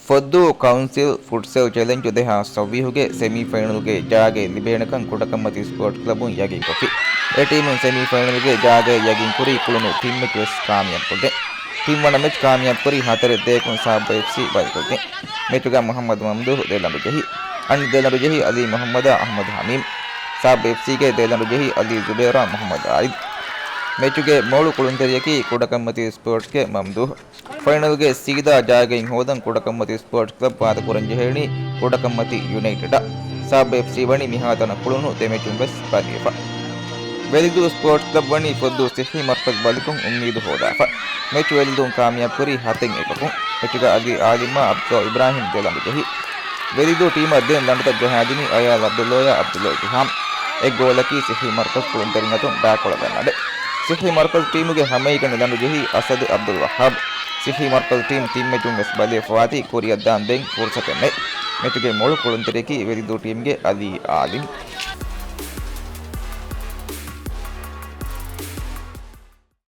Fohdhoo Futsal Challenge udeha Savihuge semi-finalಗೆ ಜಾಗೆ ಲಿಬೇಣಕಂ ಕುಡಕಮ್ಮತಿ ಸ್ಪೋರ್ಟ್ಸ್ ಕ್ಲಬ್ ಯಾಗಿನ್ ಕೊಫಿ ಎ ಟೀಮ್ ಸೆಮಿಫೈನಲ್ಗೆ ಜಾಗೆ ಯಾಗಿನ್ ಕುರಿ ಕುಳುನು ಟೀಮ್ ಮ್ಯಾಚ್ ಕಾಮಯಾಬ್ ಕೊದೆ ಟೀಮ್ ವನ ಮ್ಯಾಚ್ ಕಾಮಯಾಬ್ ಕುರಿ ಹಾತರೆ ದೇಕುನ್ ಸಾಬ್ ಎಫ್ಸಿ ಬಾಯ್ ಕೊದೆ ಮ್ಯಾಚ್ಗ ಮೊಹಮ್ಮದ್ ಮಮ್ದೂಹ್ ದೇಲಂಡು ಜಹಿ ಅಂಡ್ ದೇಲಂಡು ಜಹಿ ಅಲಿ ಮೊಹಮ್ಮದ ಅಹಮದ್ ಹಮೀಮ್ ಸಾಬ್ ಎಫ್ಸಿಗೆ ದೇಲಂಡು ಜಹಿ ಅಲಿ ಜುಬೇರಾ ಮೊಹಮ್ಮದ್ ಆಯಿದ್ ಮ್ಯಾಚ್ಗೆ ಮೋಳು ಕುಳುಂತೆರಿಯಕಿ ಕುಡಕಮ್ಮತಿ ಸ್ಪೋರ್ಟ್ಸ್ಗೆ ಮಮ್ದೂಹ್ ಫೈನಲ್ಗೆ ಸೀದಾ ಜಾಗೆಯಿನ್ ಹೋದಂ ಕುಡಕಮ್ಮತಿ ಸ್ಪೋರ್ಟ್ಸ್ ಕ್ಲಬ್ ಪಾದಕುರಂಜಿ ಹೇಳಿ Kudakammathi united Sab FC ವಣಿ ಮಿಹಾತನ ಕುಳುನು ತೆಮೆಚುಂ ಬೆಸ್ ಬಾಲಿಯಫ ವೆಲಿದು sports club ವಣಿ ಫೊದ್ದು ಸಿಹಿ ಮರ್ಕಜ್ ಬಾಲಿಕುಂ ಉಮ್ಮೀದು ಹೋದಾಫ ಮ್ಯಾಚ್ ವೆಲಿದು ಕಾಮಯಾಬ್ ಕುರಿ ಹತೆಂ ಏಕಕುಂ ಮ್ಯಾಚ್ಗ ಅಲಿ ಆಲಿಮ ಅಬ್ದೋ ಇಬ್ರಾಹಿಂ ದೇಲಂಡು ಜಹಿ ವೆಲಿದು ಟೀಮ್ ಅದ್ದೇನ್ ಲಂಡತ ಜಹಾದಿನಿ ಅಯಾಲ್ ಅಬ್ದುಲ್ಲೋಯ ಅಬ್ದುಲ್ಲೋ ಇಹಾಮ್ ಎಗ್ ಗೋಲಕಿ ಸಿಹಿ ಮರ್ಕಜ್ ಕುಳುಂತೆರಿಂಗತುಂ ಬ್ಯಾಕೊಳದನ್ನಡೆ ಸಿಹಿ ಮರ್ಕಜ್ ಟೀಮ್ಗೆ ಹಮೈಗ ನೆಲಂಡು ಜಹಿ ಅಸದ್ ಅಬ್ದುಲ್ ವಹಾಬ್ ಸಿಹಿ ಮರ್ಕಜ್ ಟೀಮ್ ಮೆಚುಂ ವೆಸ್ ಬಲಿಯ ಫವಾತಿ ಕೊರಿಯದ್ದಾನ್ ದೆಂಗ್ ಫುರ್ಸತೆನ್ನೆ ಮೆಚುಗೆ ಮೊಳು ಕುಳುಂತೆರೆಕಿ ವೆಲಿದು ಟೀಮ್ಗೆ ಅಲಿ ಆಲಿಮ್